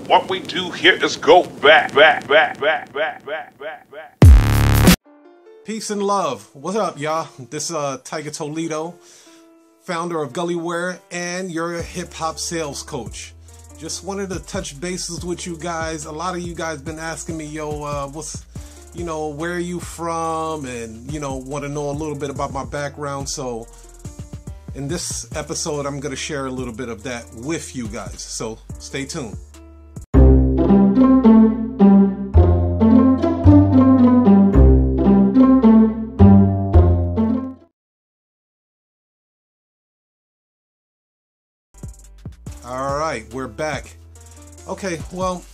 What we do here is go back. Peace and love. What's up, y'all? This is Tiger Toledo, founder of Gullyware and your hip-hop sales coach. Just wanted to touch bases with you guys. A lot of you guys been asking me, yo, where are you from? And, want to know a little bit about my background. So in this episode, I'm going to share a little bit of that with you guys. So stay tuned. All right, we're back. Okay, well,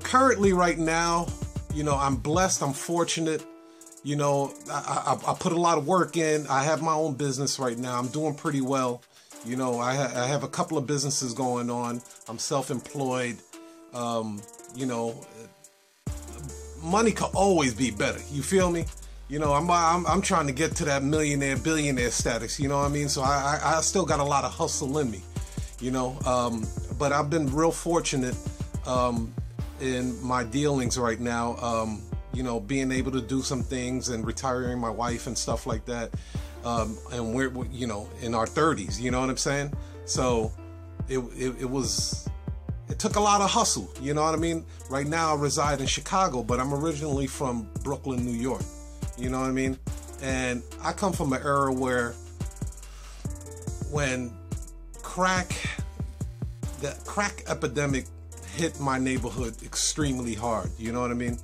currently right now, I'm blessed, I'm fortunate. I put a lot of work in. I have my own business right now. I'm doing pretty well. I have a couple of businesses going on. I'm self-employed. Money could always be better. You feel me? I'm trying to get to that millionaire, billionaire status. You know what I mean? So I still got a lot of hustle in me. But I've been real fortunate in my dealings right now, being able to do some things and retiring my wife and stuff like that. And we're in our 30s, you know what I'm saying? So it took a lot of hustle, you know what I mean? Right now I reside in Chicago, but I'm originally from Brooklyn, New York, you know what I mean? And I come from an era where when the crack epidemic hit my neighborhood extremely hard. You know what I mean?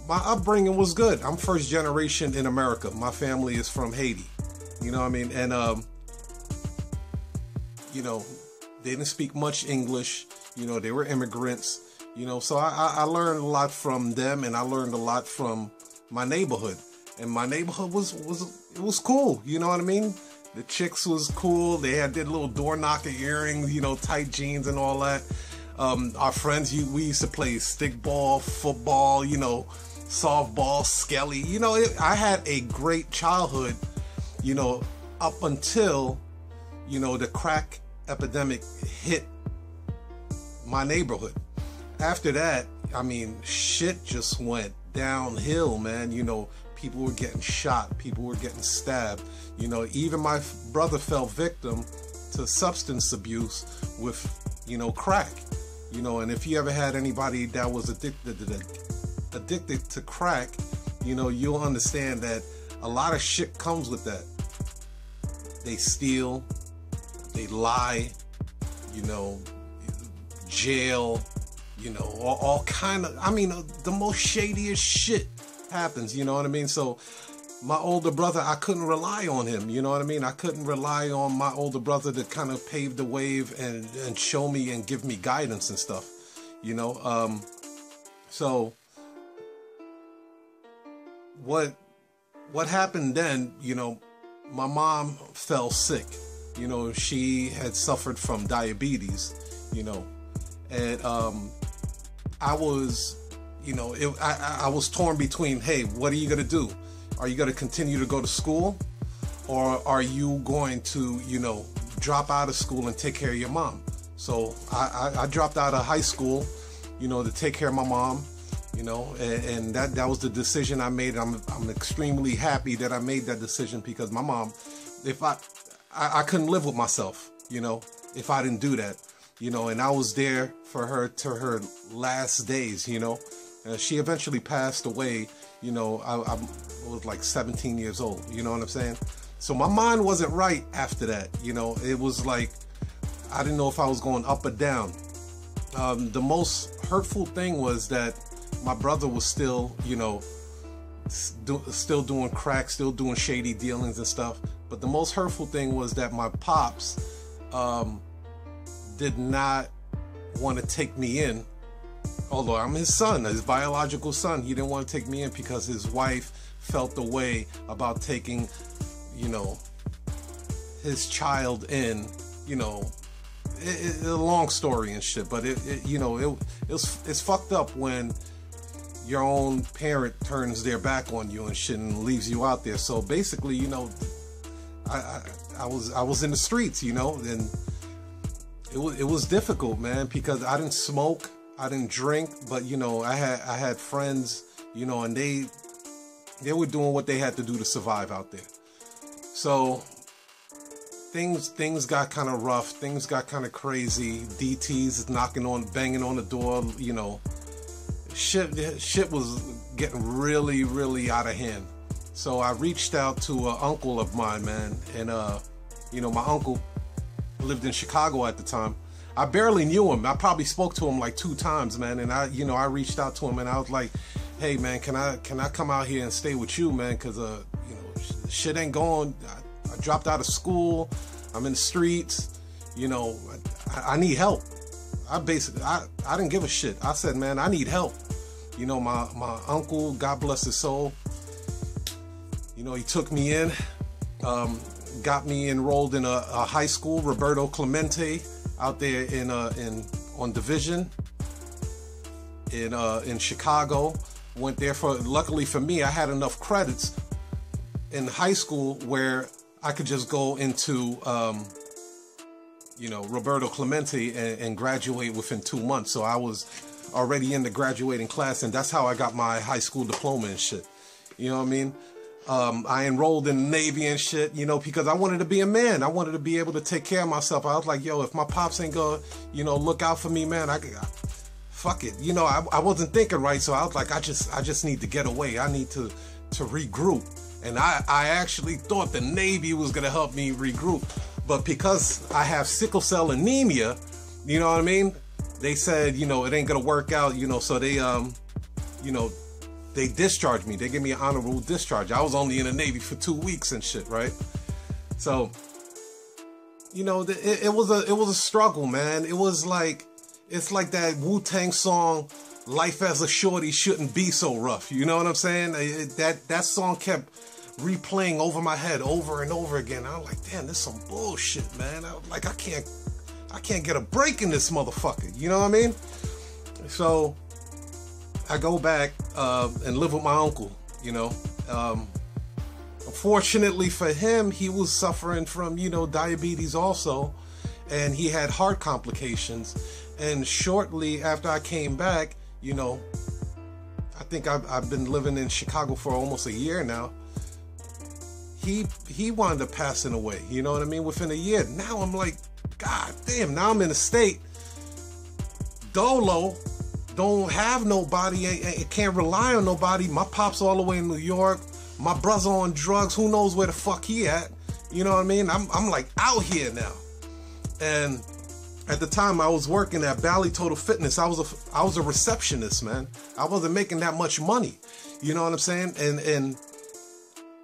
My upbringing was good. I'm first generation in America. My family is from Haiti. You know what I mean? And, they didn't speak much English. They were immigrants. So I learned a lot from them, and I learned a lot from my neighborhood. And my neighborhood was cool. You know what I mean? The chicks was cool. They had their little door knocker earrings, tight jeans and all that. Our friends, we used to play stickball, football, softball, skelly. I had a great childhood, up until, the crack epidemic hit my neighborhood. After that, shit just went downhill, man. People were getting shot. People were getting stabbed. Even my brother fell victim to substance abuse with, crack. And if you ever had anybody that was addicted to crack, you'll understand that a lot of shit comes with that. They steal, they lie, jail, all kind of, the most shadiest shit happens, you know what I mean? So my older brother, I couldn't rely on him, you know what I mean? I couldn't rely on my older brother to kind of pave the wave and show me and give me guidance and stuff, so what happened then, my mom fell sick. She had suffered from diabetes, and I was I was torn between, hey, what are you going to do? Are you going to continue to go to school? Or are you going to, drop out of school and take care of your mom? So I dropped out of high school, to take care of my mom, and that was the decision I made. I'm extremely happy that I made that decision, because my mom, if I couldn't live with myself, if I didn't do that, and I was there for her to her last days, she eventually passed away, I was like 17 years old, you know what I'm saying? So my mind wasn't right after that, it was like, I didn't know if I was going up or down. The most hurtful thing was that my brother was still, still doing crack, still doing shady dealings and stuff. But the most hurtful thing was that my pops did not want to take me in. Although I'm his son, his biological son, he didn't want to take me in because his wife felt the way about taking, his child in, it's a long story and shit, but it's fucked up when your own parent turns their back on you and shit and leaves you out there. So basically, I was in the streets, and it was difficult, man, because I didn't smoke, I didn't drink, but you know, I had friends, you know, and they were doing what they had to do to survive out there. So things got kind of rough, things got kind of crazy. DTs banging on the door, you know. Shit was getting really, really out of hand. So I reached out to an uncle of mine, man, and you know, my uncle lived in Chicago at the time. I barely knew him. I probably spoke to him like 2 times, man. And I reached out to him and I was like, hey, man, can I come out here and stay with you, man? Cause, you know, shit ain't going. I dropped out of school. I'm in the streets. You know, I need help. I didn't give a shit. I said, man, I need help. You know, my uncle, God bless his soul, you know, he took me in, got me enrolled in a high school, Roberto Clemente, out there on Division in Chicago. Went there luckily for me, I had enough credits in high school where I could just go into, you know, Roberto Clemente and graduate within 2 months. So I was already in the graduating class, and that's how I got my high school diploma and shit. You know what I mean? I enrolled in the Navy and shit, you know, because I wanted to be a man. I wanted to be able to take care of myself. I was like, yo, if my pops ain't gonna, you know, look out for me, man, fuck it. You know, I wasn't thinking right, so I was like, I just need to get away. I need to regroup. And I actually thought the Navy was gonna help me regroup. But because I have sickle cell anemia, you know what I mean? They said, you know, it ain't gonna work out, you know, so they, you know, they discharged me. They gave me an honorable discharge. I was only in the Navy for 2 weeks and shit, right? So, you know, it was a struggle, man. It was like, it's like that Wu-Tang song, "Life as a Shorty Shouldn't Be So Rough." You know what I'm saying? That song kept replaying over my head over and over again. I was like, damn, this is some bullshit, man. I was like, I can't get a break in this motherfucker. You know what I mean? So I go back and live with my uncle, you know. Unfortunately for him, he was suffering from, you know, diabetes also, and he had heart complications. And shortly after I came back, you know, I think I've been living in Chicago for almost a year now. He wound up passing away, you know what I mean, within a year. Now I'm like, God damn, now I'm in a state, dolo, don't have nobody, can't rely on nobody. My pop's all the way in New York. My brother on drugs, who knows where the fuck he at? You know what I mean? I'm like out here now. And at the time I was working at Bally Total Fitness. I was a receptionist, man. I wasn't making that much money. You know what I'm saying? And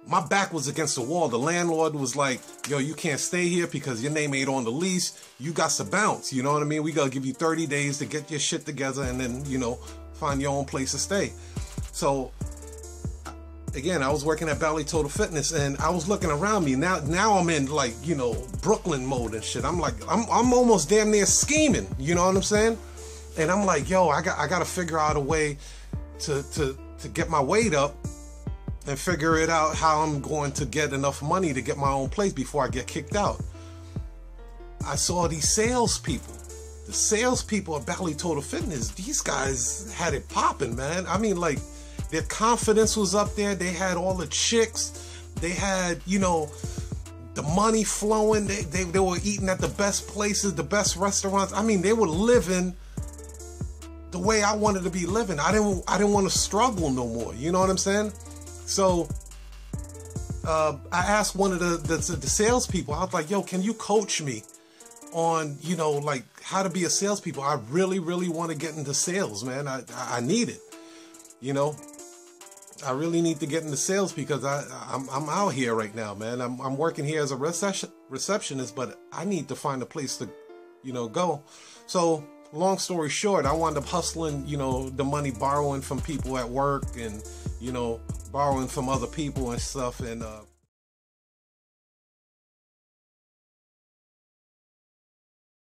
my back was against the wall. The landlord was like, yo, you can't stay here because your name ain't on the lease. You got to bounce. You know what I mean? We got to give you 30 days to get your shit together and then, you know, find your own place to stay. So, again, I was working at Bally Total Fitness and I was looking around me. Now I'm in, like, you know, Brooklyn mode and shit. I'm like, I'm almost damn near scheming. You know what I'm saying? And I'm like, yo, I got to figure out a way to get my weight up and figure it out how I'm going to get enough money to get my own place before I get kicked out. I saw these salespeople. The salespeople at Bally Total Fitness, these guys had it popping, man. I mean, like, their confidence was up there. They had all the chicks. They had, you know, the money flowing. They were eating at the best places, the best restaurants. I mean, they were living the way I wanted to be living. I didn't want to struggle no more. You know what I'm saying? So I asked one of the salespeople, I was like, yo, can you coach me on, you know, like how to be a salespeople? I really, really want to get into sales, man. I need it. You know, I really need to get into sales because I'm out here right now, man. I'm working here as a receptionist, but I need to find a place to, you know, go. So long story short, I wound up hustling, you know, the money, borrowing from people at work and, you know, borrowing from other people and stuff. And